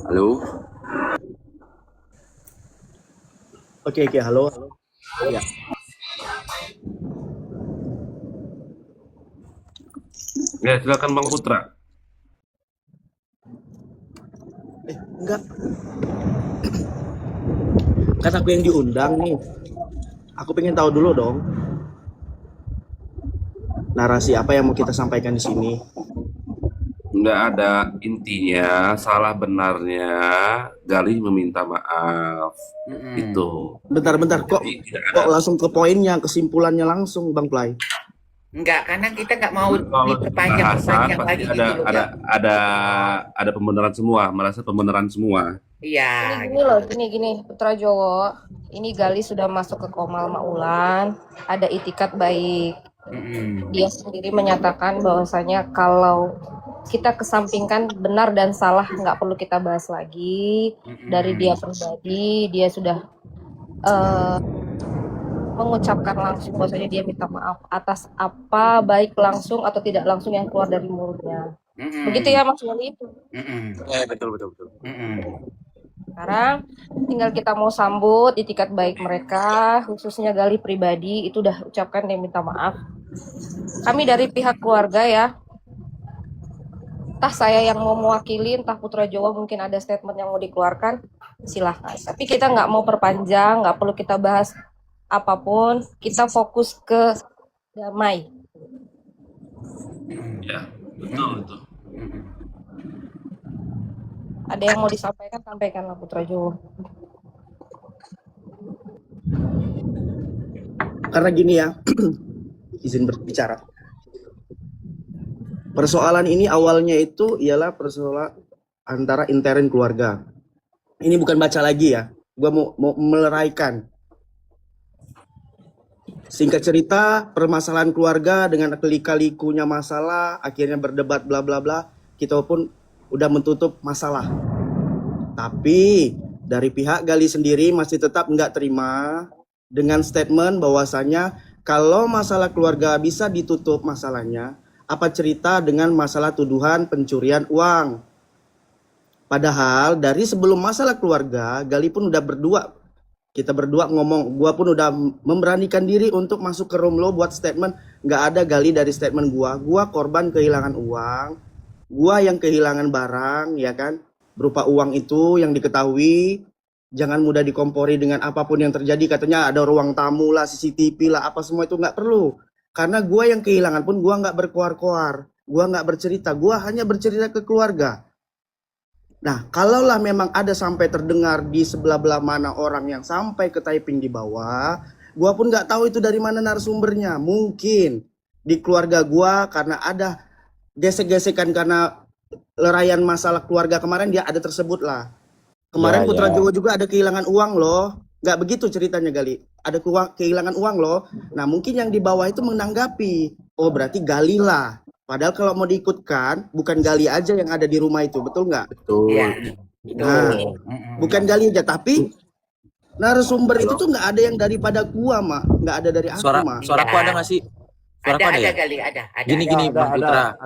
Halo? Oke, oke, halo, halo. Ya. Ya, silakan Bang Putra. Enggak. Kan aku yang diundang nih. Aku pengen tahu dulu dong, narasi apa yang mau kita sampaikan di sini. Nggak ada intinya, salah benarnya Galih meminta maaf. Itu. Bentar-bentar, kok Jadi tidak ada. kok langsung ke poinnya, kesimpulannya langsung, Bang Play. Enggak, karena kita nggak mau Kalau di bahasan diperpanjang-perpanjang pasti lagi ada gitu loh, ada Bang. ada ada pembenaran semua, merasa pembenaran semua. Iya, Gini gitu. loh, gini Putra Jowo. Ini Gali sudah masuk ke Komal Maulan, ada itikat baik. Dia sendiri menyatakan bahwasanya kalau kita kesampingkan benar dan salah nggak perlu kita bahas lagi. Dari dia pribadi, dia sudah eh, mengucapkan langsung bahwasanya dia minta maaf atas apa baik langsung atau tidak langsung yang keluar dari mulutnya. Begitu ya Mas Gali? Betul, betul, betul. Sekarang tinggal kita mau sambut itikat baik mereka, khususnya Gali pribadi, itu udah ucapkan dan minta maaf. Kami dari pihak keluarga ya, entah saya yang mau mewakili, entah Putra Jawa mungkin ada statement yang mau dikeluarkan, silahkan. Tapi kita nggak mau perpanjang, nggak perlu kita bahas apapun, kita fokus ke damai. Ya, betul itu. Ada yang mau disampaikan, sampaikanlah Putra Jawa. Karena gini ya, izin berbicara. Persoalan ini awalnya itu ialah persoalan antara intern keluarga. Ini bukan baca lagi ya, gua mau meleraikan. Singkat cerita, permasalahan keluarga dengan lika-likunya masalah, akhirnya berdebat bla bla bla, kita pun udah menutup masalah. Tapi dari pihak Gali sendiri masih tetap nggak terima dengan statement bahwasanya kalau masalah keluarga bisa ditutup masalahnya, apa cerita dengan masalah tuduhan pencurian uang? Padahal dari sebelum masalah keluarga, Gali pun udah kita berdua ngomong, gua pun udah memberanikan diri untuk masuk ke room lo buat statement. Nggak ada Gali dari statement gua korban kehilangan uang, gua yang kehilangan barang, ya kan, berupa uang itu yang diketahui. Jangan mudah dikompori dengan apapun yang terjadi, katanya ada ruang tamu lah, CCTV lah, apa semua itu nggak perlu. Karena gua yang kehilangan pun gua nggak berkoar-koar, gua nggak bercerita, gua hanya bercerita ke keluarga. Nah, kalaulah memang ada sampai terdengar di sebelah belah mana orang yang sampai ke typing di bawah, gua pun nggak tahu itu dari mana narasumbernya. Mungkin di keluarga gua karena ada gesek-gesekan karena lerayan masalah keluarga kemarin, dia ada tersebut lah. Kemarin Putra Jawa juga ada kehilangan uang loh. Nggak begitu ceritanya Gali. Ada kehilangan uang loh. Nah, mungkin yang di bawah itu menanggapi, oh berarti Gali lah. Padahal kalau mau diikutkan, bukan Gali aja yang ada di rumah itu, betul nggak? Betul. Iya. Nah, bukan Gali aja, tapi narasumber itu tuh nggak ada yang daripada gua, Mak. Nggak ada dari aku, Mak. Suaraku ada nggak sih? Suaraku ada ya? Kali, ada. Gini Bang Putra,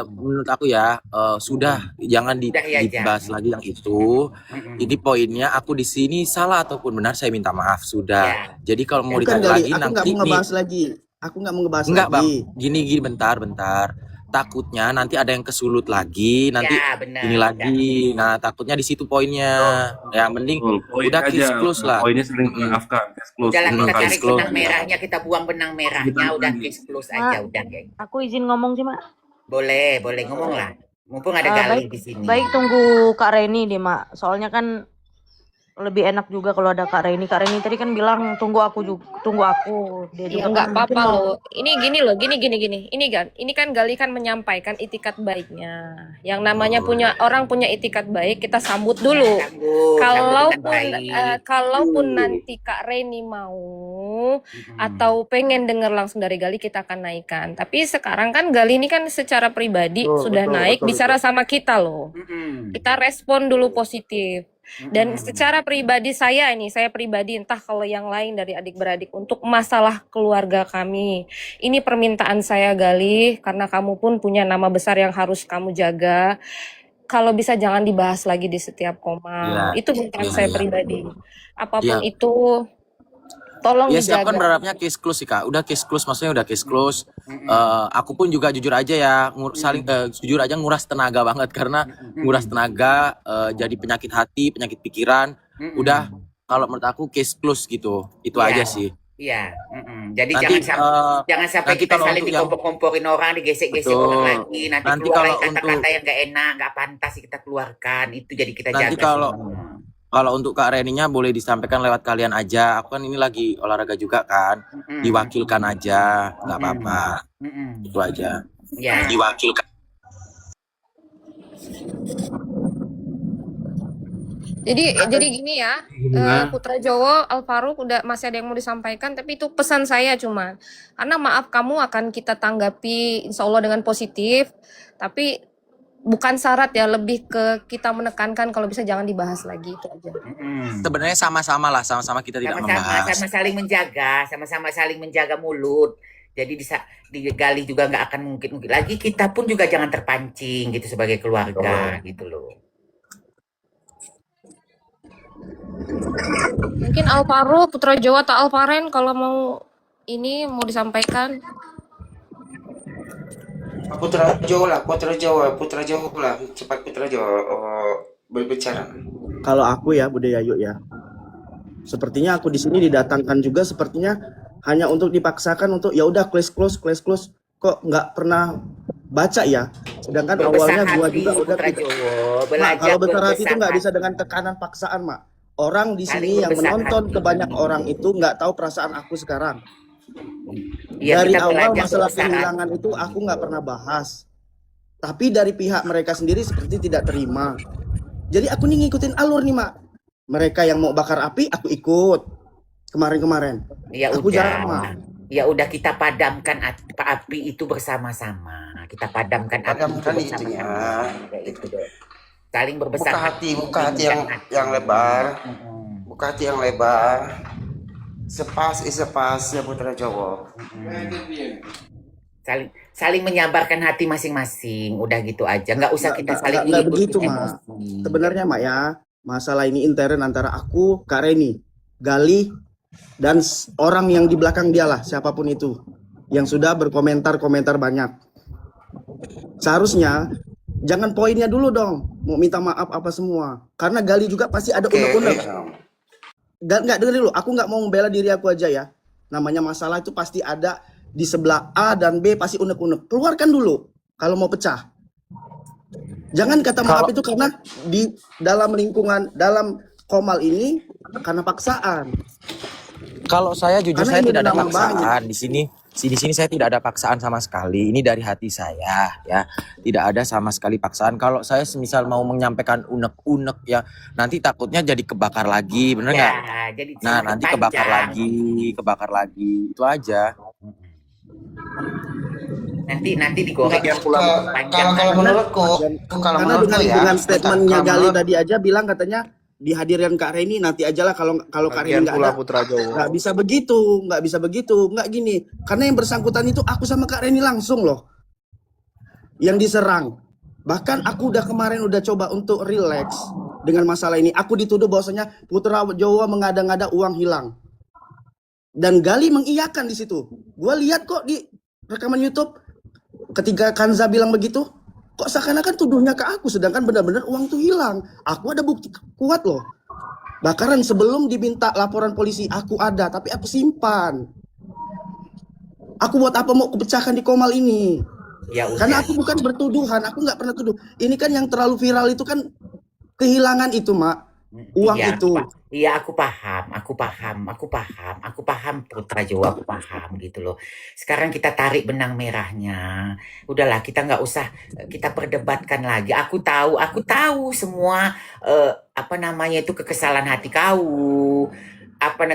menurut aku ya, sudah jangan Udah ya, dibahas lagi yang itu. Ini poinnya, aku di sini salah ataupun benar saya minta maaf sudah. Jadi kalau mau Bukan ditarik Gali, lagi aku nanti nggak mau ngebahas lagi. Aku nggak mau ngebahas enggak Bang, lagi. gini bentar. Takutnya nanti ada yang kesulut lagi, nanti benar, ini lagi. Nah, takutnya di situ poinnya. Ya mending udah case close lah. Poinnya sering maafkan, case close. Jalan kita case cari close. benang merahnya, kita buang benang merahnya, udah case close aja, udah geng. Aku izin ngomong sih, Mak. Boleh ngomong lah. Mumpung ada Gali di sini. Baik, tunggu Kak Reni deh, Mak. Soalnya kan lebih enak juga kalau ada Kak Reni. Kak Reni tadi kan bilang tunggu aku. Dia Ya juga nggak kan apa-apa mungkin loh. Ini gini loh, gini. Ini kan Gali kan menyampaikan itikat baiknya. Yang namanya orang punya itikat baik, kita sambut dulu. Kalaupun nanti Kak Reni mau atau pengen dengar langsung dari Gali, kita akan naikkan. Tapi sekarang kan Gali ini kan secara pribadi sudah naik bicara sama kita loh. Kita respon dulu positif. Dan secara pribadi saya pribadi, entah kalau yang lain dari adik-beradik, untuk masalah keluarga kami, ini permintaan saya Gali, karena kamu pun punya nama besar yang harus kamu jaga. kalau bisa jangan dibahas lagi di setiap Iya, komal. Itu menurut iya, saya iya. pribadi. Apapun Iya. itu tolong Ya sih, aku kan dijaga. berharapnya case close sih Kak. Udah case close, maksudnya udah case close. Mm-mm. Aku pun juga jujur aja ya, jujur aja nguras tenaga banget karena nguras tenaga, jadi penyakit hati, penyakit pikiran. Udah, kalau menurut aku case close gitu. Itu Iya, aja sih. iya. Jadi Nanti jangan sampai nanti kita kalau saling untuk yang dikompor-komporin orang, digesek-gesek orang betul. lagi, nanti Nanti keluar kalau lagi untuk kata-kata yang nggak enak, nggak pantas kita keluarkan. Itu jadi kita nanti jaga kalau semua. kalau untuk Kak Reninya boleh disampaikan lewat kalian aja. Aku kan ini lagi olahraga juga kan. Diwakilkan aja, nggak apa-apa. Itu aja. Ya. Diwakilkan. Jadi gini ya, Putra Jowo, Al Faruq udah masih ada yang mau disampaikan, tapi itu pesan saya cuma, karena maaf kamu akan kita tanggapi insya Allah dengan positif, tapi bukan syarat ya, lebih ke kita menekankan kalau bisa jangan dibahas lagi, itu aja. Sebenarnya sama-sama lah, sama-sama kita tidak membahas. Sama saling menjaga, sama-sama saling menjaga mulut. Jadi digali juga nggak akan mungkin lagi, kita pun juga jangan terpancing gitu sebagai keluarga gitu loh. Mungkin Al Faruq, Putra Jawa atau Al Faren kalau mau disampaikan. Putra Jawa lah, cepat Putra Jawa berbicara. Kalau aku ya, Bude Yayu ya, sepertinya aku di sini didatangkan juga sepertinya hanya untuk dipaksakan untuk ya udah close, kok nggak pernah baca ya. Sedangkan awalnya gua juga udah Mak, kalau besar hati itu nggak bisa dengan tekanan paksaan, Mak. Orang di sini yang menonton kebanyak orang itu nggak tahu perasaan aku sekarang. Ya, Dari kita awal belajar masalah kebesaran. kehilangan itu aku nggak pernah bahas. Tapi dari pihak mereka sendiri seperti tidak terima. Jadi aku nih ngikutin alur nih, Mak. Mereka yang mau bakar api, aku ikut. Kemarin-kemarin. Ya Aku udah. jarang, Mak. Ya udah, kita padamkan api itu bersama-sama. Kita padamkan api itu bersama-sama. Kayak itu deh. Saling berbesar Buka hati yang lebar. Buka hati yang lebar. Sepas ya Putra Jawa. Saling menyabarkan hati masing-masing. Udah gitu aja. Nggak usah kita saling nggak begitu, ngikutin Mak. emosi. Sebenarnya, Mak ya, masalah ini intern antara aku, Kak Reni, Gali, dan orang yang di belakang dia lah, siapapun itu, yang sudah berkomentar banyak. Seharusnya jangan poinnya dulu dong, mau minta maaf apa semua. Karena Gali juga pasti ada unek-unek. Nggak dengerin dulu, aku nggak mau membela diri aku aja ya. Namanya masalah itu pasti ada di sebelah A dan B, pasti unek-unek. Keluarkan dulu kalau mau pecah. Jangan kata maaf itu karena di dalam lingkungan, dalam komal ini karena paksaan. Kalau saya jujur Karena saya ini tidak ada nama paksaan di sini saya tidak ada paksaan sama sekali. Ini dari hati saya ya. Tidak ada sama sekali paksaan. Kalau saya semisal mau menyampaikan unek-unek ya, nanti takutnya jadi kebakar lagi, bener nggak? Ya, jadi Nah, nanti kebakar lagi. Itu aja. Nanti digoreng Kalau menurutku, Karena dengan dengan statementnya Gali tadi aja bilang katanya dihadirin Kak Reni nanti aja lah kalau Kak Reni nggak ada. Nggak bisa begitu, nggak gini. Karena yang bersangkutan itu aku sama Kak Reni langsung loh yang diserang. Bahkan aku kemarin udah coba untuk relax dengan masalah ini. Aku dituduh bahwasanya Putra Jawa mengada-ngada uang hilang. Dan Gali mengiyakan di situ. Gua lihat kok di rekaman YouTube ketika Kanza bilang begitu, kok seakan-akan tuduhnya ke aku, sedangkan benar-benar uang itu hilang. Aku ada bukti kuat loh. Bahkan sebelum diminta laporan polisi, aku ada, tapi aku simpan. Aku buat apa mau kupecahkan di komal ini? Ya udah. Karena aku bukan bertuduhan, aku nggak pernah tuduh. Ini kan yang terlalu viral itu kan kehilangan itu, Mak. Uang Iya, itu. Iya, aku paham Putra Jawa, aku paham gitu loh. Sekarang kita tarik benang merahnya. Udahlah, kita nggak usah kita perdebatkan lagi. Aku tahu semua itu kekesalan hati kau,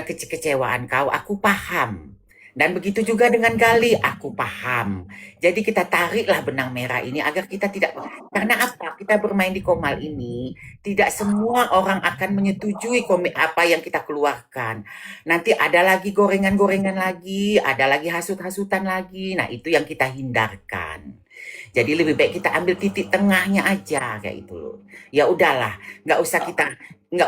kekecewaan kau, aku paham. Dan begitu juga dengan Gali, aku paham. Jadi kita tariklah benang merah ini agar kita tidak, karena apa? Kita bermain di komal ini, tidak semua orang akan menyetujui apa yang kita keluarkan. Nanti ada lagi gorengan-gorengan lagi, ada lagi hasut-hasutan lagi. Nah, itu yang kita hindarkan. Jadi lebih baik kita ambil titik tengahnya aja kayak itu loh. Ya udahlah, nggak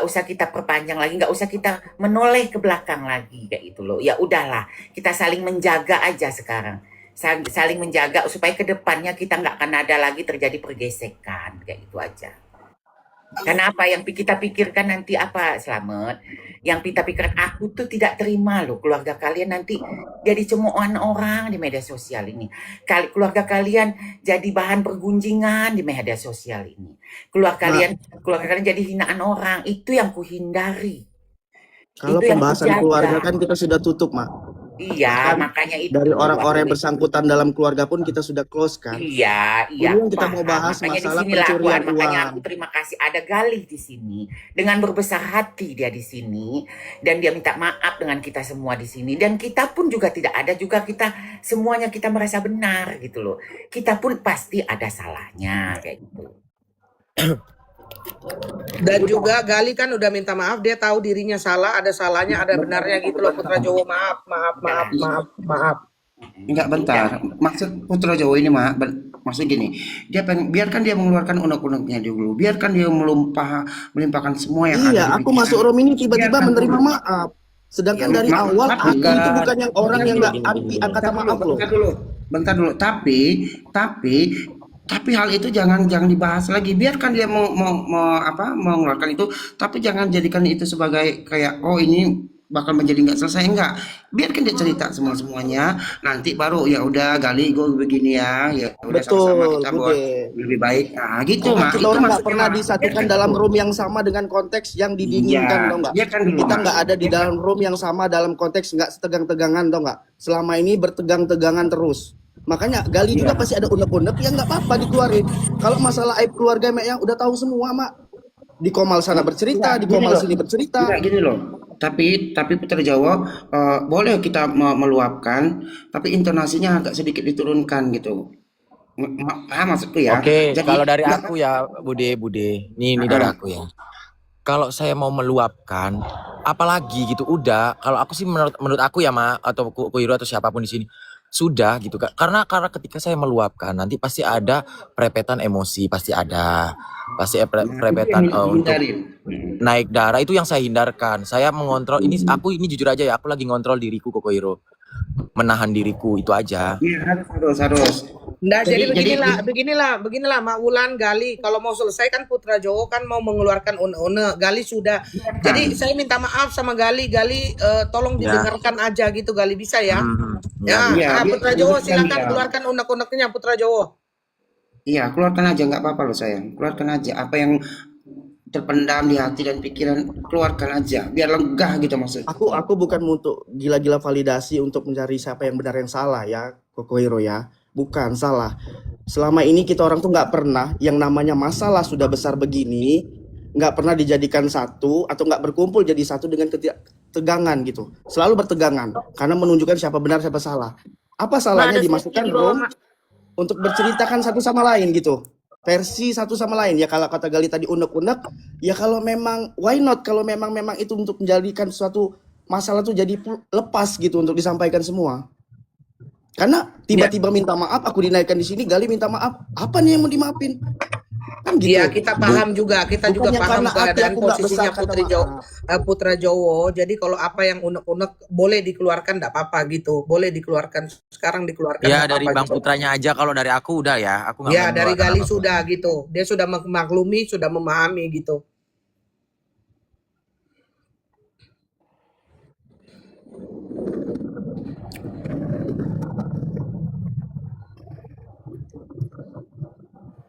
usah kita perpanjang lagi, nggak usah kita menoleh ke belakang lagi kayak itu loh. Ya udahlah, kita saling menjaga aja sekarang. Saling menjaga supaya ke depannya kita nggak akan ada lagi terjadi pergesekan kayak itu aja. Karena apa yang kita pikirkan nanti apa, Slamet? Yang kita pikirkan, aku tuh tidak terima loh keluarga kalian nanti jadi cemoohan orang di media sosial ini. Keluarga kalian jadi bahan pergunjingan di media sosial ini. Keluarga kalian jadi hinaan orang. Itu yang kuhindari. Kalau Itu yang pembahasan kujaga. keluarga kan kita sudah tutup, Mak. Iya, Kan makanya itu. dari orang-orang yang aku- bersangkutan dalam keluarga pun kita sudah close kan. Iya, Ini yang kita mau paham. bahas Makanya di masalah sinilah pencurian makanya uang. aku terima kasih ada Galih di sini dengan berbesar hati dia di sini dan dia minta maaf dengan kita semua di sini dan kita pun juga tidak ada juga kita semuanya kita merasa benar gitu loh. Kita pun pasti ada salahnya kayak gitu. Dan juga Gali kan udah minta maaf, dia tahu dirinya salah, ada salahnya, ada benarnya gitu loh Putra Jowo. Maaf. Enggak, bentar. Maksud Putra Jawa ini maksud gini, biarkan dia mengeluarkan unek-uneknya dulu, biarkan dia melimpahkan semua yang ada Iya, di aku pikiran. masuk room ini tiba-tiba Biarkan menerima dulu. maaf. Sedangkan Ya, dari awal aku bukan. itu bukan yang orang yang nggak Bentar anti dulu, kata maaf loh. bentar dulu. Tapi hal itu jangan dibahas lagi. Biarkan dia mengeluarkan itu, tapi jangan jadikan itu sebagai kayak oh ini bakal menjadi nggak selesai, enggak. Biarkan dia cerita semuanya. Nanti baru ya udah Gali gue begini ya udah sama-sama Betul, kita buat Bude. lebih baik. Nah gitu Karena Mak. kita Itu orang nggak maksudnya, pernah Mak. disatukan Biarkan dalam dulu. room yang sama dengan konteks yang didinginkan, Iya, tau nggak? biarkan dulu Kita Mak. nggak ada di dalam room yang sama dalam konteks nggak setegang-tegangan, tau nggak? Selama ini bertegang-tegangan terus. Makanya Gali juga Iya. pasti ada unek-unek yang nggak apa-apa dikeluarin. Kalau masalah aib keluarga Mek yang udah tahu semua, Mak. Di Komal sana bercerita, di Gini Komal loh. sini bercerita. Enggak gini loh. Tapi Putra Jawa boleh kita meluapkan, tapi intonasinya agak sedikit diturunkan gitu. Paham maksudku ya? Oke, Jadi kalau dari enggak aku ya, Bude. Ini dari aku ya. Kalau saya mau meluapkan, apalagi gitu, udah. Kalau aku sih menurut aku ya, Ma, atau Koiro atau siapapun di sini, sudah gitu Kak. Karena ketika saya meluapkan, nanti pasti ada perepetan emosi, pasti ada. Pasti itu perepetan yang untuk dihindarin. naik darah, itu yang saya hindarkan. Saya mengontrol ini jujur aja ya, aku lagi ngontrol diriku Koiro. Menahan diriku itu aja. Iya, harus. Nah, jadi Jadi- beginilah Mak Wulan, Gali. Kalau mau selesai kan Putra Jowo kan mau mengeluarkan unek-unek. Gali sudah. Jadi saya minta maaf sama Gali. Gali tolong Ya. didengarkan aja gitu Gali, bisa ya? Ya, Ya, Iya, Putra biar- Jowo biarkan silakan dia. keluarkan unek-uneknya Putra Jowo. Iya, keluarkan aja nggak apa-apa loh sayang. Keluarkan aja apa yang terpendam di hati dan pikiran, keluarkan aja biar lega gitu maksudnya. Aku bukan untuk gila-gila validasi untuk mencari siapa yang benar yang salah ya, Kokohiro ya. Bukan salah. Selama ini kita orang tuh nggak pernah yang namanya masalah sudah besar begini, nggak pernah dijadikan satu atau nggak berkumpul jadi satu dengan tegangan gitu. Selalu bertegangan karena menunjukkan siapa benar siapa salah. Apa salahnya ada dimasukkan safety di bawah, room Mak. untuk berceritakan satu sama lain gitu. Versi satu sama lain ya, kalau kata Gali tadi unek-unek ya, kalau memang why not, kalau memang itu untuk menjadikan suatu masalah tuh jadi lepas gitu untuk disampaikan semua. Karena tiba-tiba minta maaf, aku dinaikkan di sini, Gali minta maaf, apa nih yang mau dimaafin? Kan gitu. Iya, kita paham juga. Kita juga Bukannya paham karena hati keadaan aku nggak posisinya besar kata maaf. Putra Jowo. Jadi kalau apa yang unek-unek boleh dikeluarkan, enggak apa-apa gitu. Boleh dikeluarkan. Sekarang dikeluarkan. Ya nggak dari apa-apa Bang gitu. Putranya aja, kalau dari aku udah ya, aku nggak Ya, mau dari mengeluarkan Gali apapun. sudah gitu. Dia sudah memaklumi, sudah memahami gitu.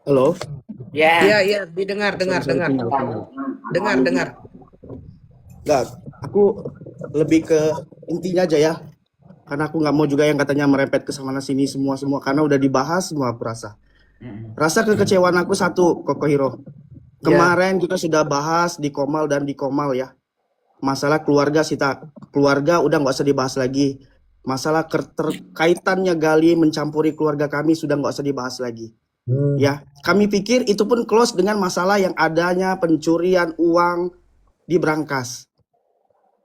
Halo? Ya. Iya, didengar. Dengar. Nggak, aku lebih ke intinya aja ya. Karena aku nggak mau juga yang katanya merempet ke sana sini semua karena udah dibahas semua aku rasa. Rasa kekecewaan aku satu, Kokohiro. Kemarin kita sudah bahas di Komal dan di Komal ya. Masalah keluarga keluarga udah nggak usah dibahas lagi. Masalah keterkaitannya Gali mencampuri keluarga kami sudah nggak usah dibahas lagi. Ya, kami pikir itu pun close dengan masalah yang adanya pencurian uang di Brankas.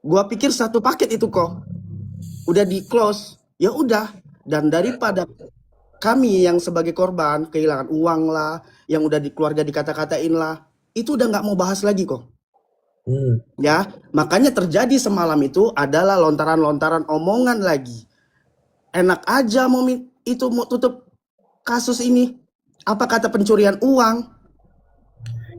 Gua pikir satu paket itu kok. Udah di close. Ya udah, dan daripada kami yang sebagai korban kehilangan uang lah, yang udah di keluarga dikata-katain lah, itu udah nggak mau bahas lagi kok. Ya, makanya terjadi semalam itu adalah lontaran-lontaran omongan lagi. Enak aja mau itu mau tutup kasus ini. Apa kata pencurian uang?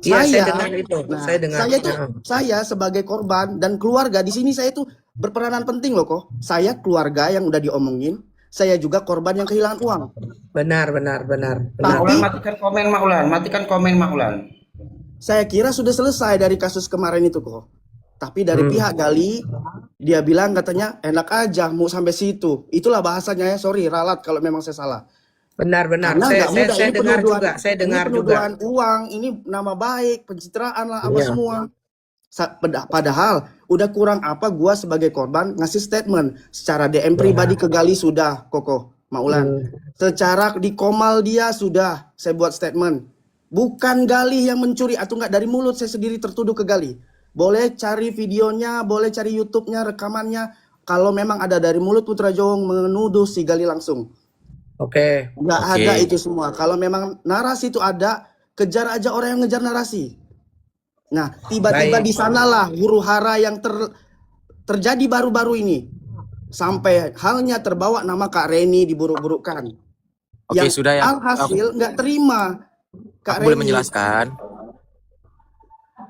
Iya, saya Saya, dengar itu. nah, Saya dengar. saya sebagai korban dan keluarga di sini saya itu berperanan penting loh kok. Saya keluarga yang udah diomongin, saya juga korban yang kehilangan uang. Benar. Mak Tapi Ulan, matikan komen Mak Ulan, matikan komen Mak Ulan. saya kira sudah selesai dari kasus kemarin itu kok. Tapi dari pihak Gali, dia bilang katanya enak aja mau sampai situ. Itulah bahasanya ya, sorry ralat kalau memang saya salah. Benar. Karena Saya nggak mudah, saya ini dengar penuduhan, juga. Saya dengar ini juga. penuduhan uang, ini nama baik, pencitraan lah apa Iya. semua. Padahal udah kurang apa gua sebagai korban ngasih statement secara DM pribadi ke Gali sudah Koko Maulan. Secara di Komal dia sudah saya buat statement. Bukan Gali yang mencuri atau enggak dari mulut saya sendiri tertuduh ke Gali. Boleh cari videonya, boleh cari YouTube-nya, rekamannya. Kalau memang ada dari mulut Putra Jong menuduh si Gali langsung. Oke. Nggak Oke. ada itu semua. Kalau memang narasi itu ada, kejar aja orang yang ngejar narasi. Nah, tiba-tiba Baik. di sanalah huru hara yang terjadi baru-baru ini. Sampai halnya terbawa nama Kak Reni diburuk-burukkan. Oke, Yang sudah ya. alhasil nggak terima Kak Aku boleh Reni. menjelaskan.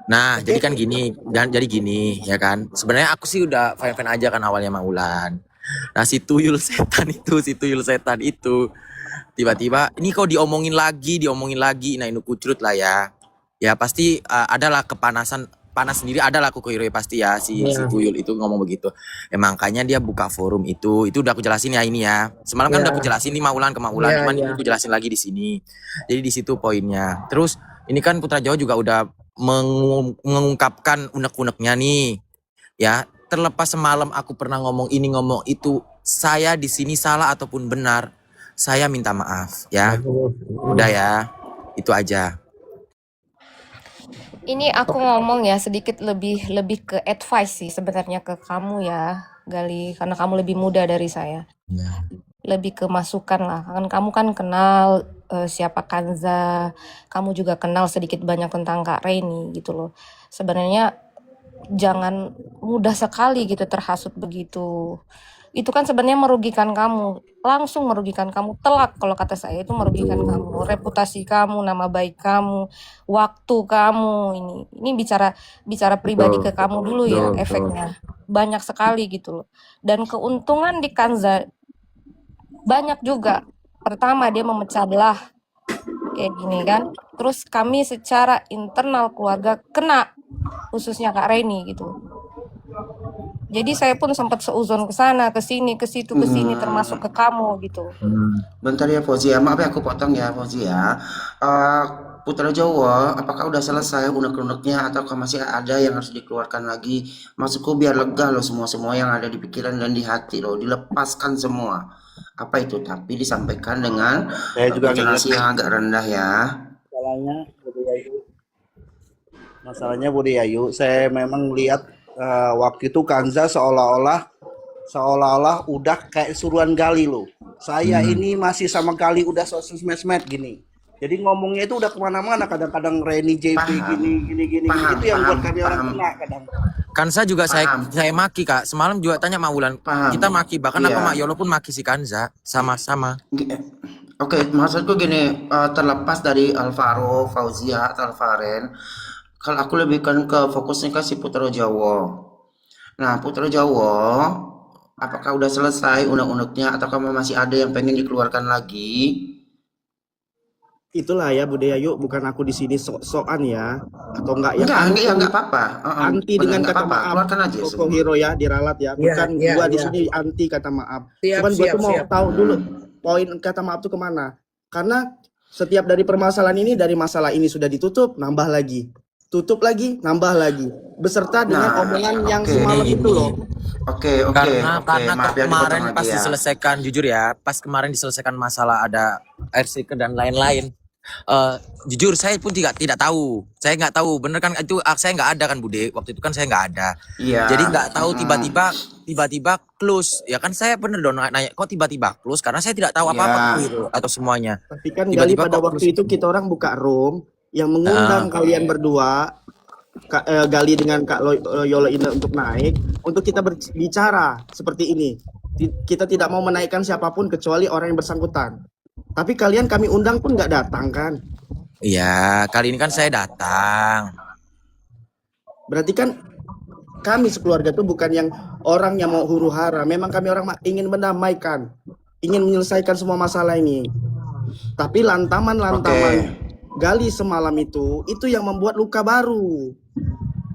Nah, jadi kan gini, jadi gini, ya kan. Sebenarnya aku sih udah fan-fan aja kan awalnya Maulan. Nah, si tuyul setan itu, tiba-tiba ini kok diomongin lagi. Nah, ini kucrut lah ya. Ya pasti adalah kepanasan, panas sendiri adalah aku Hero pasti ya si tuyul itu ngomong begitu. Makanya dia buka forum itu udah aku jelasin ya ini ya. Semalam kan udah aku jelasin nih Maulan ke Maulan, cuman ini aku jelasin lagi di sini. Jadi di situ poinnya. Terus ini kan Putra Jawa juga udah mengungkapkan unek-uneknya nih. Ya, terlepas semalam aku pernah ngomong ini ngomong itu, saya di sini salah ataupun benar, saya minta maaf ya. Udah ya. Itu aja. Ini aku ngomong ya sedikit lebih ke advice sih sebenarnya ke kamu ya, Gali, karena kamu lebih muda dari saya. Ya. Lebih ke masukan lah. Kan kamu kan kenal siapa Kanza, kamu juga kenal sedikit banyak tentang Kak Reni gitu loh. Sebenarnya jangan mudah sekali gitu terhasut begitu. Itu kan sebenarnya merugikan kamu, langsung merugikan kamu, telak kalau kata saya itu merugikan kamu, reputasi kamu, nama baik kamu, waktu kamu. Ini bicara pribadi ke kamu dulu ya, efeknya banyak sekali gitu loh. Dan keuntungan di Kanza banyak juga. Pertama dia memecah belah kayak gini kan. Terus kami secara internal keluarga kena, khususnya Kak Reni gitu. Jadi saya pun sempat seuzon ke sana, ke sini, ke situ, ke sini, termasuk ke kamu gitu. Bentar ya Fauzia, maaf ya aku potong ya Fauzia. Putra Jawa, apakah udah selesai unek-uneknya ataukah masih ada yang harus dikeluarkan lagi? Maksudku biar lega loh semua yang ada di pikiran dan di hati loh, dilepaskan semua. Apa itu? Tapi disampaikan dengan Saya juga intonasi yang agak rendah ya. Masalahnya Budi Ayu, saya memang lihat waktu itu Kanza seolah-olah udah kayak suruhan Gali loh. Saya ini masih sama Gali udah sosmed gini. Jadi ngomongnya itu udah kemana-mana. Kadang-kadang Reni JP gini. Itu yang buat kami orang kena kadang. Kanza juga saya maki Kak. Semalam juga tanya Maulan. Kita maki, bahkan aku Mak Yolo pun maki si Kanza sama-sama. Oke, maksudku gini, terlepas dari Alvaro, Fauzia, atau Alvaren, kalau aku lebih kan ke fokusnya ke si Putra Jawa. Nah, Putra Jawa, apakah udah selesai unek-uneknya ataukah masih ada yang pengen dikeluarkan lagi? Itulah ya budaya yuk, bukan aku di sini sok-sokan ya atau enggak ya. Enggak apa-apa. Anti dengan kata maaf. Keluarkan aja Koko semua. Hero ya diralat ya. Bukan gua di sini anti kata maaf. Cuman gua tuh mau tahu dulu poin kata maaf tuh kemana. Karena setiap dari permasalahan ini, dari masalah ini sudah ditutup, nambah lagi. Tutup lagi, nambah lagi. Beserta dengan omongan yang semalam itu loh. Oke. Karena Maaf ya, kemarin dipotong pas lagi ya. diselesaikan, jujur ya, pas kemarin diselesaikan masalah ada RCK dan lain-lain. Jujur saya pun tidak tahu. Saya nggak tahu. Bener kan itu saya nggak ada kan Bude. Waktu itu kan saya nggak ada. Iya. Jadi nggak tahu tiba-tiba close. Ya kan saya bener dong nanya kok tiba-tiba close karena saya tidak tahu apa-apa gitu atau semuanya. Tapi kan Gali Tiba-tiba pada kok waktu itu kita orang buka room yang mengundang kalian berdua, Gali dengan Kak Yolo ini untuk naik, untuk kita berbicara seperti ini. Kita tidak mau menaikkan siapapun kecuali orang yang bersangkutan. Tapi kalian kami undang pun nggak datang kan? Iya, kali ini kan saya datang. Berarti kan kami sekeluarga itu bukan yang orang yang mau huru hara. Memang kami orang ingin mendamaikan, ingin menyelesaikan semua masalah ini. Tapi lantaman Gali semalam itu yang membuat luka baru.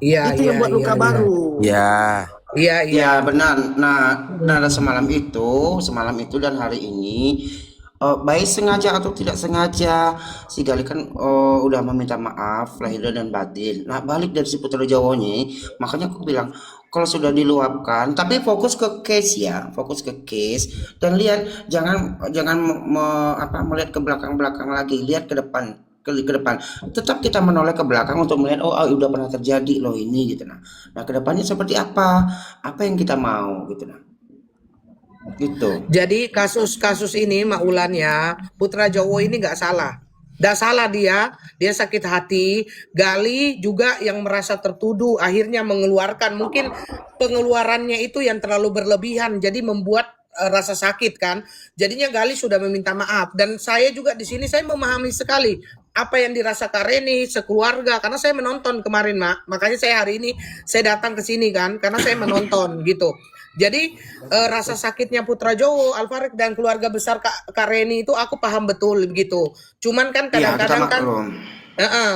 Iya, Itu yang buat luka baru. Ya. Iya benar. Nah semalam itu dan hari ini baik sengaja atau tidak sengaja si Gali kan udah meminta maaf lahir dan batin. Nah balik dari si Putra Jawanya, makanya aku bilang kalau sudah diluapkan, tapi fokus ke case ya, fokus ke case dan lihat jangan melihat ke belakang lagi, lihat ke depan. Ke depan tetap kita menoleh ke belakang untuk melihat udah pernah terjadi loh ini gitu. Nah kedepannya seperti apa yang kita mau gitu gitu. Jadi kasus ini Mak Ulan ya, Putra Jowo ini nggak salah. Nggak salah dia sakit hati. Gali juga yang merasa tertuduh akhirnya mengeluarkan, mungkin pengeluarannya itu yang terlalu berlebihan jadi membuat rasa sakit kan. Jadinya Gali sudah meminta maaf dan saya juga di sini saya memahami sekali apa yang dirasakan Reni sekeluarga karena saya menonton kemarin Mak. Makanya saya hari ini saya datang ke sini kan karena saya menonton gitu. Jadi rasa sakitnya Putra Jowo, Alfarik dan keluarga besar Kak Reni itu aku paham betul begitu. Cuman kan kadang-kadang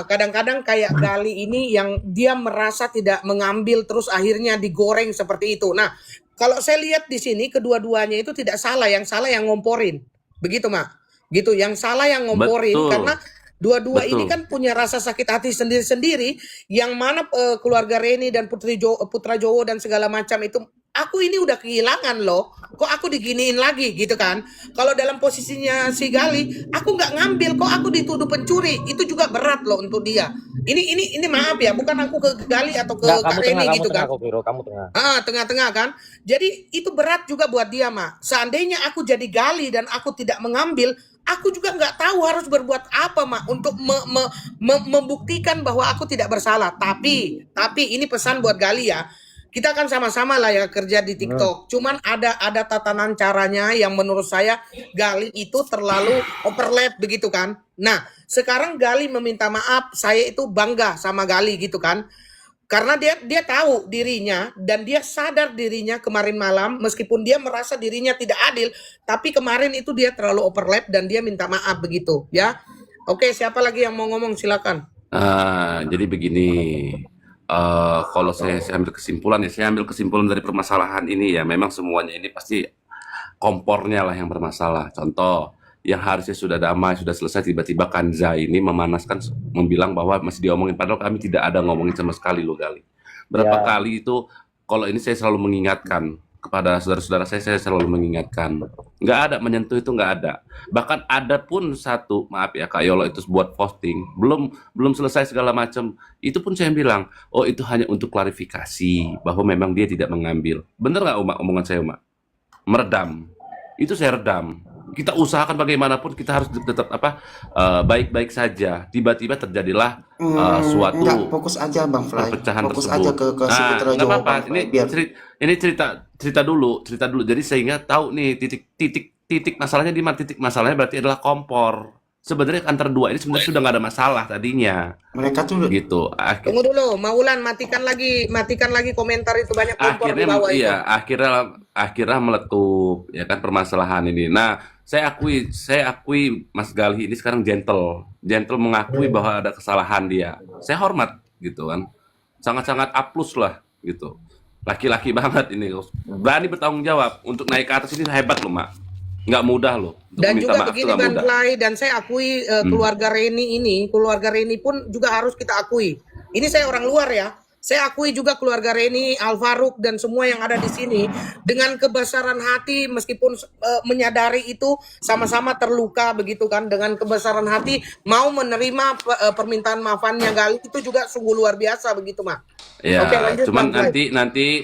kadang-kadang kayak Gali ini yang dia merasa tidak mengambil terus akhirnya digoreng seperti itu. Nah, kalau saya lihat di sini kedua-duanya itu tidak salah, yang salah yang ngomporin. Begitu, Mak. Gitu, yang salah yang ngomporin karena dua-dua ini kan punya rasa sakit hati sendiri-sendiri yang mana keluarga Reni dan Putra Jowo dan segala macam itu aku ini udah kehilangan loh, kok aku diginiin lagi gitu kan. Kalau dalam posisinya si Gali, aku nggak ngambil, kok aku dituduh pencuri, itu juga berat loh untuk dia. Ini maaf ya, bukan aku ke Gali atau ke Kak Reni gitu kan. Kamu tengah. Tengah-tengah kan. Jadi itu berat juga buat dia Mak. Seandainya aku jadi Gali dan aku tidak mengambil, aku juga nggak tahu harus berbuat apa Mak untuk membuktikan bahwa aku tidak bersalah. Tapi ini pesan buat Gali ya. Kita kan sama-sama lah ya kerja di TikTok. Cuman ada tatanan caranya yang menurut saya Gali itu terlalu overlap begitu kan. Nah, sekarang Gali meminta maaf, saya itu bangga sama Gali gitu kan. Karena dia tahu dirinya dan dia sadar dirinya kemarin malam meskipun dia merasa dirinya tidak adil, tapi kemarin itu dia terlalu overlap dan dia minta maaf begitu ya. Oke, siapa lagi yang mau ngomong silakan. Jadi begini. Kalau saya ambil kesimpulan ya, saya ambil kesimpulan dari permasalahan ini ya, memang semuanya ini pasti kompornya lah yang bermasalah. Contoh, yang harusnya sudah damai, sudah selesai, tiba-tiba Kanza ini memanaskan, membilang bahwa masih diomongin, padahal kami tidak ada ngomongin sama sekali loh Gali. Berapa kali itu, kalau ini saya selalu mengingatkan, kepada saudara-saudara saya selalu mengingatkan, nggak ada menyentuh itu, nggak ada. Bahkan ada pun satu, maaf ya Kak Yolo itu buat posting, belum selesai segala macam, itu pun saya bilang, oh itu hanya untuk klarifikasi bahwa memang dia tidak mengambil. Bener nggak omongan saya meredam? Itu saya redam. Kita usahakan bagaimanapun kita harus tetap baik-baik saja. Tiba-tiba terjadilah suatu enggak, fokus aja Bang Fly. Perpecahan Fokus tersebut. aja ke si Putra Jowo. Apa-apa. Ini cerita dulu. Jadi sehingga tahu nih titik masalahnya di mana. Titik masalahnya berarti adalah kompor. Sebenarnya antara dua ini sebenarnya sudah nggak ada masalah tadinya. Mereka tuh Gitu. Tunggu dulu, Maulan matikan lagi komentar itu banyak kompor di bawah itu. Iya, akhirnya meletup ya kan permasalahan ini. Nah, saya akui Mas Gali ini sekarang gentle mengakui bahwa ada kesalahan dia. Saya hormat gitu kan. Sangat-sangat A+ lah gitu. Laki-laki banget ini. Berani bertanggung jawab untuk naik ke atas ini hebat loh, Mak. Nggak mudah loh. Dan juga begini Bang Fly, dan saya akui keluarga Reni pun juga harus kita akui. Ini saya orang luar ya. Saya akui juga keluarga Reni, Al Farouk dan semua yang ada di sini dengan kebesaran hati meskipun menyadari itu sama-sama terluka begitu kan, dengan kebesaran hati mau menerima permintaan maafannya Gali itu juga sungguh luar biasa begitu Mak. Ya, Oke lanjut cuman Bang Floyd.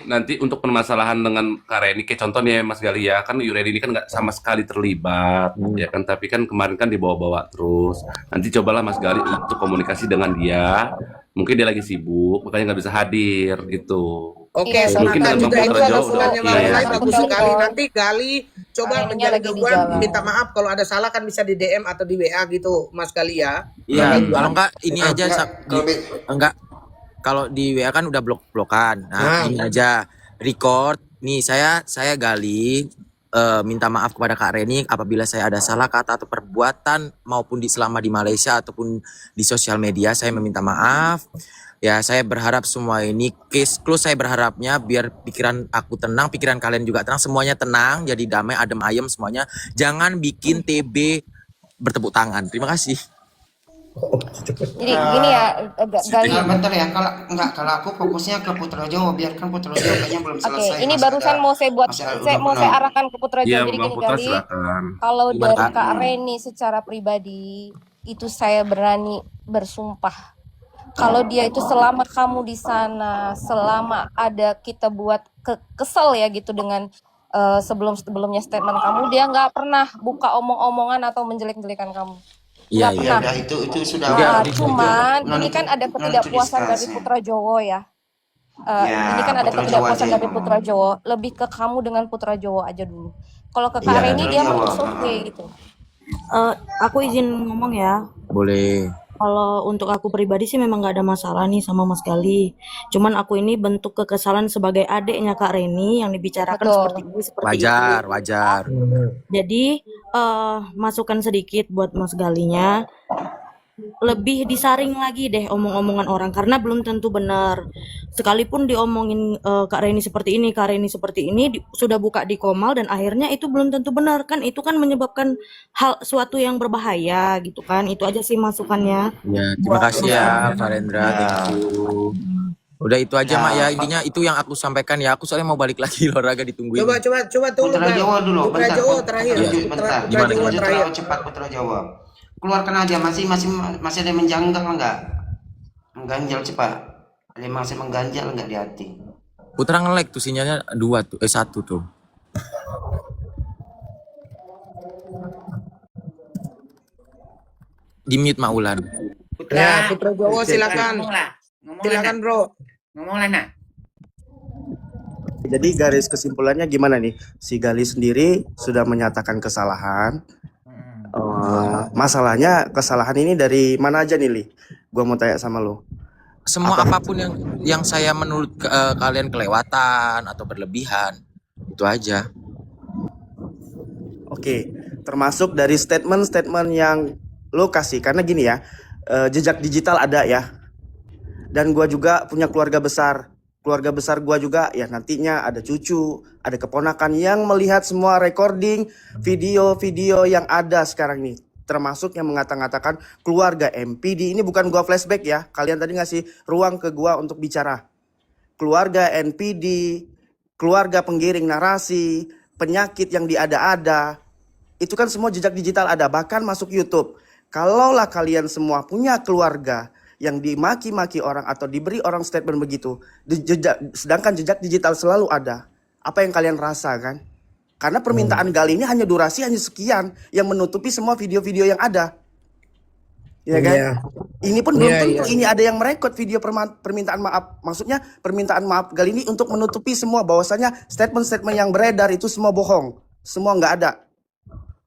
nanti untuk permasalahan dengan Kak Reni, kayak contohnya Mas Gali ya, kan Yureni ini kan nggak sama sekali terlibat, ya kan. Tapi kan kemarin kan dibawa-bawa terus. Nanti cobalah Mas Gali untuk komunikasi dengan dia. Mungkin dia lagi sibuk, makanya nggak bisa hadir gitu. Oke, Iya, Mungkin semangat dalam juga waktu itu terjauh usulannya udah Bang iya. Floyd, bagus sekali. Nanti Gali coba Reninya menjalin lagi di gangguan, jalan. minta maaf kalau ada salah kan bisa di DM atau di WA gitu Mas Gali ya. Iya, Nanti kalau enggak ini aja Kalau enggak, kalau di WA kan udah blok-blokan. Nah, ini aja record. Nih saya Gali minta maaf kepada Kak Reni apabila saya ada salah kata atau perbuatan maupun selama di Malaysia ataupun di sosial media, saya meminta maaf. Ya, saya berharap semua ini case close. Saya berharapnya biar pikiran aku tenang, pikiran kalian juga tenang, semuanya tenang, jadi damai, adem ayem semuanya. Jangan bikin TB bertepuk tangan. Terima kasih. Jadi gini ya, Gali. bentar ya, kalau aku fokusnya ke Putra Jawa, biarkan Putra Jawa kayaknya belum Oke, selesai. ini masih barusan ada mau saya buat, masih ada saya udah mau saya penuh. arahkan ke Putra Iya, Jawa. Jadi Bang gini Putra Gali, silakan. kalau Gimana, dari Kak? Kak Reni secara pribadi itu saya berani bersumpah. Kalau dia itu selama kamu di sana, selama ada kita buat kesel ya gitu dengan sebelumnya statement kamu, dia nggak pernah buka omong-omongan atau menjelek-jelekan kamu. Iya, Nggak iya. pernah. Udah itu sudah Udah, Cuman non ini itu kan ada non itu ketidakpuasan dari discuss ya. Putra Jowo ya. Ini kan Ya, ada Putra Jawa aja ketidakpuasan yang dari ngomong. Putra Jowo. Lebih ke kamu dengan Putra Jowo aja dulu. Kalau ke Kak Iya. Reni Putra dia mah Jawa. it's okay gitu. Aku izin ngomong ya. Boleh. Kalau untuk aku pribadi sih memang nggak ada masalah nih sama Mas Gali. Cuman aku ini bentuk kekesalan sebagai adiknya Kak Reni yang dibicarakan Betul. seperti ini, seperti itu. Wajar. Jadi masukan sedikit buat Mas Galinya, lebih disaring lagi deh omong-omongan orang karena belum tentu benar. Sekalipun diomongin Kak Reni seperti ini, Kak Reni seperti ini, sudah buka di Komal dan akhirnya itu belum tentu benar kan, itu kan menyebabkan suatu yang berbahaya gitu kan. Itu aja sih masukannya. Ya, terima kasih ya Kak Rendra, thank you. Udah itu aja Mak ya, intinya itu yang aku sampaikan ya. Aku soalnya mau balik lagi olahraga ditungguin. Coba tunggu Putra Bang. Jawa dulu, Putra bentar. Jawa terakhir. Iya. Bentar. Putra Jawa Jangan terakhir. terlalu cepat Putra Jawa. Keluarkan aja, masih ada yang menjanggal enggak? Mengganjal cepat. Ada yang masih mengganjal enggak di hati? Putra nge-lag tuh sinyalnya 1 tuh. Di mute Mak Ulan. Ya, Putra Jawa silakan. Ngomonglah Silakan Bro. ngomonglah nak. Jadi garis kesimpulannya gimana nih? Si Gali sendiri sudah menyatakan kesalahan. Masalahnya kesalahan ini dari mana aja nih Li? Gua mau tanya sama lo. Semua apapun yang saya menurut kalian kelewatan atau berlebihan, itu aja. Oke, termasuk dari statement-statement yang lo kasih. Karena gini ya, jejak digital ada ya. Dan gua juga punya keluarga besar. Keluarga besar gua juga ya nantinya ada cucu, ada keponakan yang melihat semua recording video-video yang ada sekarang nih. Termasuk yang mengatakan keluarga MPD. Ini bukan gua flashback ya. Kalian tadi ngasih ruang ke gua untuk bicara. Keluarga NPD, keluarga penggiring narasi, penyakit yang diada-ada. Itu kan semua jejak digital ada, bahkan masuk YouTube. Kalaulah kalian semua punya keluarga yang dimaki-maki orang atau diberi orang statement begitu, sedangkan jejak digital selalu ada, apa yang kalian rasa kan? Karena permintaan Gali ini hanya durasi hanya sekian yang menutupi semua video-video yang ada. Ya kan? Iya. Ini pun belum Iya, tentu iya. ini ada yang merekod video permintaan maaf. Maksudnya permintaan maaf Gali ini untuk menutupi semua bahwasanya statement-statement yang beredar itu semua bohong. Semua nggak ada.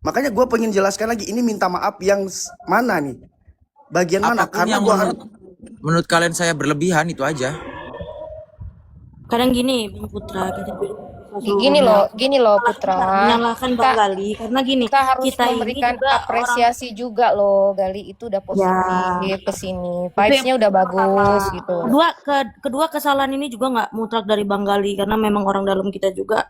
Makanya gue pengen jelaskan lagi ini minta maaf yang mana nih? Bagian mana? Apapun Karena yang gue menurut kalian saya berlebihan itu aja. Kadang gini Bang Putra, kita Gini loh Putra. menyalahkan Bang Gali karena gini, Kita harus kita ini memberikan juga apresiasi juga loh, Gali itu udah positif ke sini. Vibes-nya udah bagus gitu. Kedua kesalahan ini juga nggak mutlak dari Bang Gali karena memang orang dalam kita juga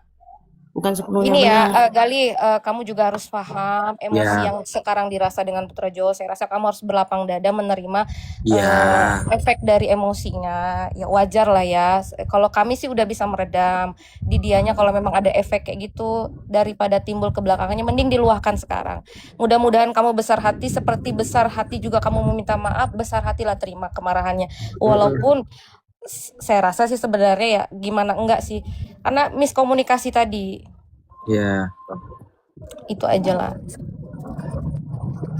bukan sepenuhnya Gini ya, benar. Gali, kamu juga harus paham emosi Ya, yang sekarang dirasa dengan Putra Jawa. Saya rasa kamu harus berlapang dada menerima ya, efek dari emosinya. Ya wajar lah ya. Kalau kami sih udah bisa meredam. Di dianya kalau memang ada efek kayak gitu, daripada timbul ke belakangnya, mending diluahkan sekarang. Mudah-mudahan kamu besar hati, seperti besar hati juga kamu meminta maaf, besar hatilah terima kemarahannya. Walaupun saya rasa sih sebenarnya ya gimana enggak sih, karena miskomunikasi tadi. ya, Itu aja lah.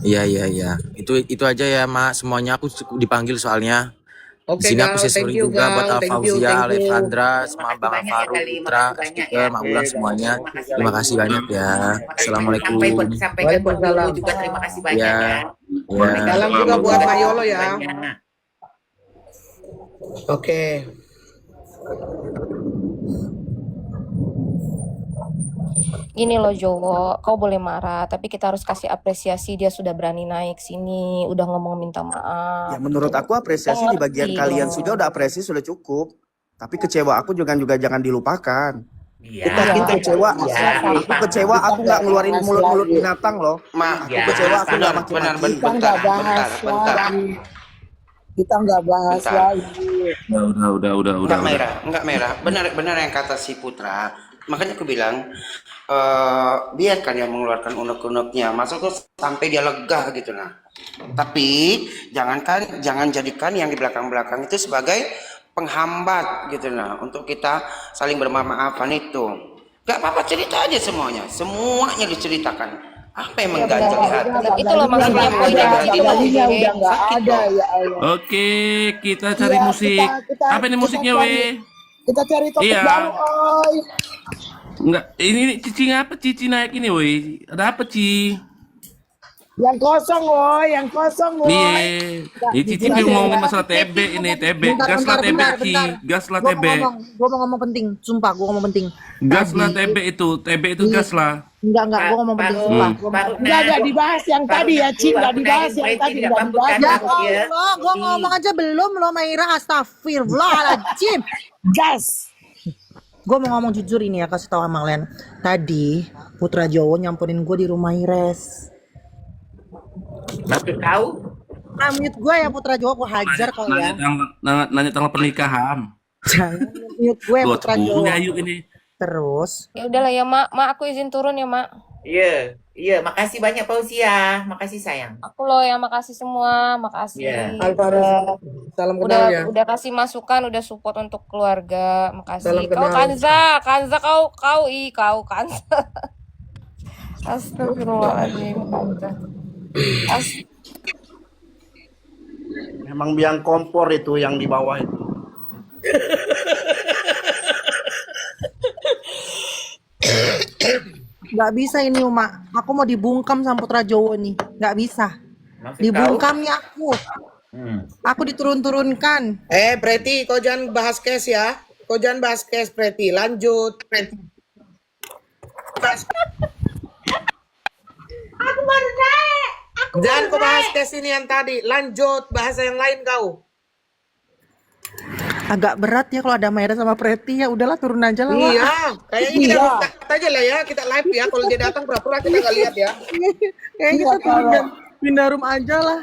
iya. Itu aja ya, Mak. Semuanya aku dipanggil soalnya. Di Oke sini aku Gal, say thank sorry you juga buat Gal, thank you, Fauzia, thank you. Alejandra, Terima sama kasih Bang banyak ya Faru, Gali, Putra, makasih banyak Stiker, ya. Mak Ulan semuanya. Terima kasih Terima banyak. kasih banyak ya. Sampai Assalamualaikum. sampai buat Dulu Waalaikumsalam. juga terima kasih banyak Ya, ya. ya. Salam juga Waalaikumsalam. buat Terima Mayolo kasih ya. banyak. Oke. Gini loh Jowo, kau boleh marah, tapi kita harus kasih apresiasi dia sudah berani naik sini, udah ngomong minta maaf. Ya menurut gitu. aku apresiasi di bagian Ngerti kalian loh. sudah apresiasi sudah cukup. Tapi kecewa aku juga jangan dilupakan. Iya. Itu aku Iya. kecewa. Iya. Aku kecewa aku nggak ngeluarin mulut-mulut binatang loh. Ma, Aku Ya, kecewa aku nggak paham. benar, maki-maki. Kita nggak bahas lagi. Kita nggak bahas bentar. lagi. Udah. Enggak merah. Benar yang kata si Putra. Makanya aku bilang, biarkan dia mengeluarkan unek-uneknya. Masa tuh sampai dia lega gitu nah. Tapi jangan jadikan yang di belakang-belakang itu sebagai penghambat gitu nah untuk kita saling bermaafan itu. Gak apa-apa, cerita aja semuanya diceritakan. Apa yang Iya mengganjal di hati? benar. Itulah maksudnya Yang poin ada yang berarti kita mau Galinya Oke. udah nggak sakit ada loh. ya Allah. Oke, kita cari Iya, musik. kita Apa ini musiknya, cari, we? kita cari topik Iya. baru, oi. Enggak, ini Cici ngapa Cici naik ini, woi? Ada apa, Ci? Yang kosong, woi, yang kosong, woi. Nih, ini Cici Jelasin ngomongin ya. masalah TB ini, TB. Bentar, Gaslah bentar, TB, bentar, Ci. bentar. Gaslah Gua TB. mau ngomong penting. Sumpah, gua ngomong penting. Gaslah Tadi, TB itu. TB itu gaslah. enggak, gua ngomong penting, sumpah. Gua ngomong penting. Nggak dibahas yang tadi ya, Cin. Nggak dibahas yang tadi, nggak dibahas. Ya Allah, gua ngomong aja belum lo Maira, astagfirullahaladzim. Gas. Gue mau ngomong jujur ini ya, kasih tahu sama kalian. Tadi Putra Jawa nyamperin gue di rumah Ires. Maksud kau? Mute gue ya Putra Jawa, gue hajar kau ya. Nanya tentang pernikahan. Jangan mute gue Gua Putra ceburu Jawa. ayu ini. Terus, Ya udahlah ya Mak, aku izin turun ya Mak. Iya, makasih banyak Fauzia. Makasih sayang. Aku loh yang makasih semua, makasih. Iya. Alvaro, salam kenal ya. Udah kasih masukan, udah support untuk keluarga, makasih. Salam Kau kenal. Kanza kau Kanza. Astagfirullahaladzim, Kanza. Memang biang kompor itu yang di bawah itu. nggak bisa ini Uma. Aku mau dibungkam sama Putra Jawa nih. Nggak bisa. Maksud kau? Dibungkamnya aku. Aku diturun-turunkan. Preti, kau jangan bahas cash ya. Kau jangan bahas cash, Preti. Lanjut, Preti. Jangan kau bahas cash ini yang tadi. Lanjut, bahasa yang lain kau. Agak berat ya kalau ada Maira sama Preti ya. Udahlah turun aja lah. Wak. Iya, kayaknya kita cut aja lah ya. Kita live ya. Kalau dia datang pura-pura kita nggak lihat ya. Kayaknya kita turun dan pindah room aja lah.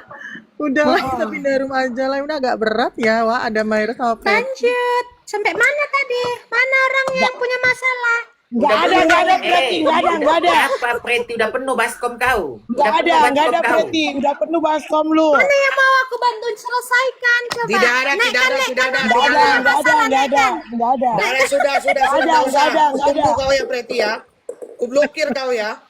Udahlah kita pindah room aja lah. Udah agak berat ya, Wak. Ada Maira sama Preti. Lanjut. Sampai mana tadi? Mana orang yang punya masalah? Nggak ada Preti, nggak ada. Apa Preti udah penuh baskom kau? Nggak ada Preti. Udah penuh baskom lu. Mana yang mau aku bantuin selesaikan? Coba. Tidak ada. Nggak ada. Sudah. Tunggu kau ya, Preti ya. Ku blokir kau ya.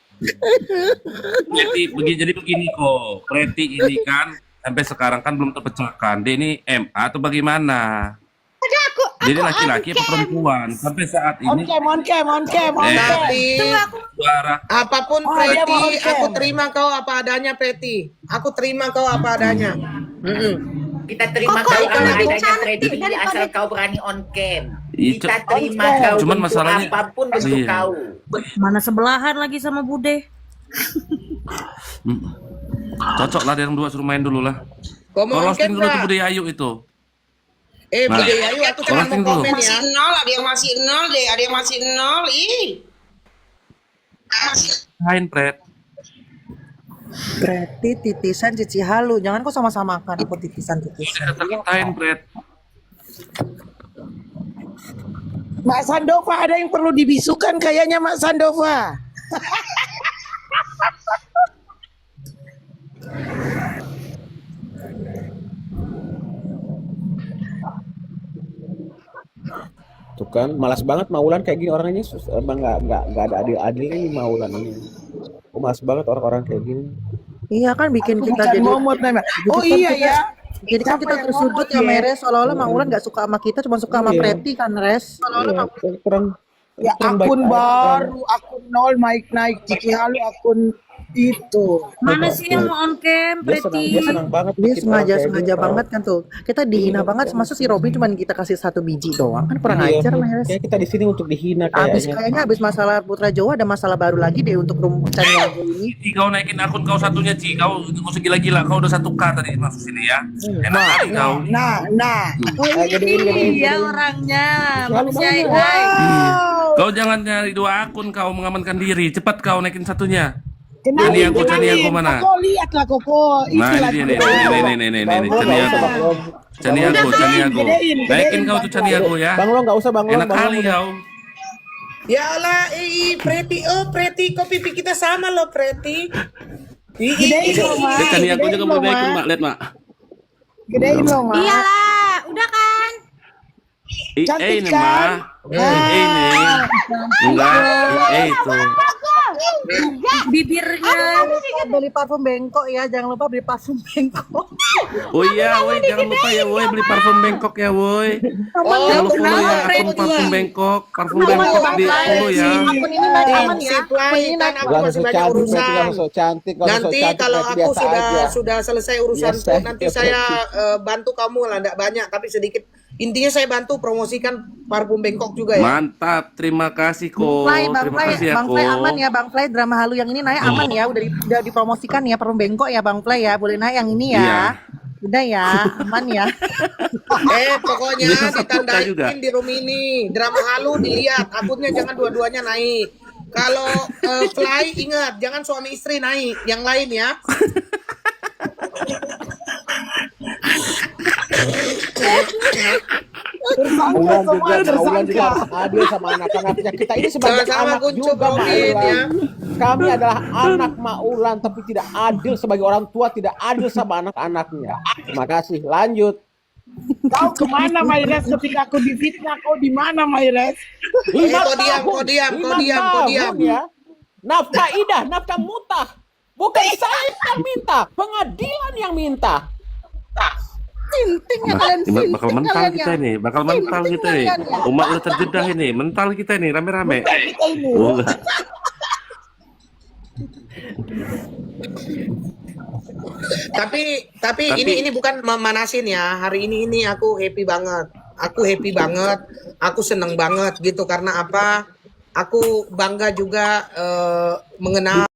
Preti, jadi begini kok. Preti ini kan sampai sekarang kan belum terpecahkan. Dia ini MA atau bagaimana? Jadi laki-laki apa perempuan? Sampai saat ini On cam. Tapi suara apapun Preti, aku terima kau apa adanya, Preti. Aku terima kau apa adanya. Kita terima kau apa adanya Preti, asal kau berani on cam. Kita terima kau Cuman bentuk masalahnya- apapun bentuk Iya. kau. Mana sebelahan lagi sama Bude. cocok lah yang dua suruh main dulu lah. Kau mau Kalau on cam roasting dulu tuh nggak? Bude Ayu itu. Bude Ayu, aku cuma roasting mau dulu. komen ya. Masih nol, ada yang masih nol deh, ada yang masih nol. Ih. Lain, Pret. Berarti titisan cici halu. Jangan kok sama-samakan aku titisan-titisan. Lain, Pret. Mbak Sandova ada yang perlu dibisukan kayaknya Mbak Sandova. Tuh kan, malas banget Maulan kayak gini orangnya, emang nggak ada adil-adilnya nih Maulan ini. Oh, malas banget orang-orang kayak gini. Iya kan bikin kita jadi momot nih, Mbak. Oh jadi kan iya kita- ya. Jadi kan kita tersudut ya Meres, seolah-olah Mang Ulan nggak suka sama kita, cuma suka sama Iya. Preti kan Res. Iya, kurang Ya kurang baik akun aja. baru, akun 0 naik Cici Halu, akun itu. Mana sih yang mau on cam, Dia senang banget Dia bikin orang kayak sengaja gini, banget kan tuh. Kita dihina banget, masa si Robin cuma kita kasih 1 biji doang kan kurang Iya, ajar Meres. kayak kita di sini untuk dihina Kayaknya abis masalah Putra Jawa ada masalah baru lagi deh untuk Caniago ini. Ci, kau naikin akun kau satunya, Ci. Kau nggak usah gila-gila. Kau udah 1K tadi masuk sini ya. Enak kali kau. Nah. Gedein. Iya orangnya, Selalu manusia banget. AI. Kau jangan nyari 2 akun, kau mengamankan diri. Cepat kau naikin satunya. Caniago mana? Koko lihatlah Koko. Nah, ini dia nih. Caniago. Gedein. Naikin kau tuh Caniago ya. Bang Lo nggak usah Bang Lo. Enak Bang Lo kali udah. kau. Ya Allah, Preti. Oh, Preti, kok pipi kita sama loh, Preti. Gedein loh, Mak. Caniago juga mau naikin, Mak. Lihat, Mak. Gedein loh, Mak. Iyalah, udah kan? Cantik ini, kan? Mak. Ini. Enggak, itu. Bibirnya Beli parfum Bengkok ya, jangan lupa beli parfum Bengkok. Oh iya, woi, jangan lupa ya, woi, beli parfum Bangkok ya, woi. Jangan lupa follow ya akun parfum Bangkok. Parfum Bangkok di follow ya. Akun ini naik aman ya. Supply kan aku Gak masih usah banyak cantik, urusan. gak usah cantik, gak usah Nanti cantik, kalau Preti, aku biasa aja. sudah selesai urusanku, Biasa nanti aja, saya bantu kamu lah, enggak banyak tapi sedikit. Intinya saya bantu promosikan parfum Bangkok juga ya. Mantap, terima kasih kok. Terima kasih ya Bang Play aman kok. ya, Bang Play drama halu yang ini naik aman ya, udah dipromosikan ya parfum Bengkok ya Bang Play ya, boleh naik yang ini ya. Iya. Udah ya, aman ya. Pokoknya Dia suka juga. ditandain di room ini. Drama halu dilihat, akunnya jangan dua-duanya naik. Kalau Fly ingat, jangan suami istri naik, yang lain ya. Maulan juga harus adil sama anak-anaknya. Kita ini sebagai Sama-sama anak Kuncup juga Robin, Maulan. ya. Kami adalah anak Maulan tapi tidak adil sebagai orang tua, tidak adil sama anak-anaknya. Terima kasih. Lanjut. Kau kemana Mayres ketika aku difitnah? Kau di mana Mayres? 5 kau tahun, diam. 5 tahun ya. Nafkah idah, nafkah mutah. Bukan saya yang minta, pengadilan yang minta. Sinting ya kalian, sinting Bakal mental kalian kita ya. ini, bakal mental Sinting kita nih. kalian ya. Umat udah terjedah ini, mental kita nih, rame-rame. Oh, enggak. Tapi ini bukan memanasin ya. Hari ini aku happy banget. Aku seneng banget gitu karena apa? Aku bangga juga mengenal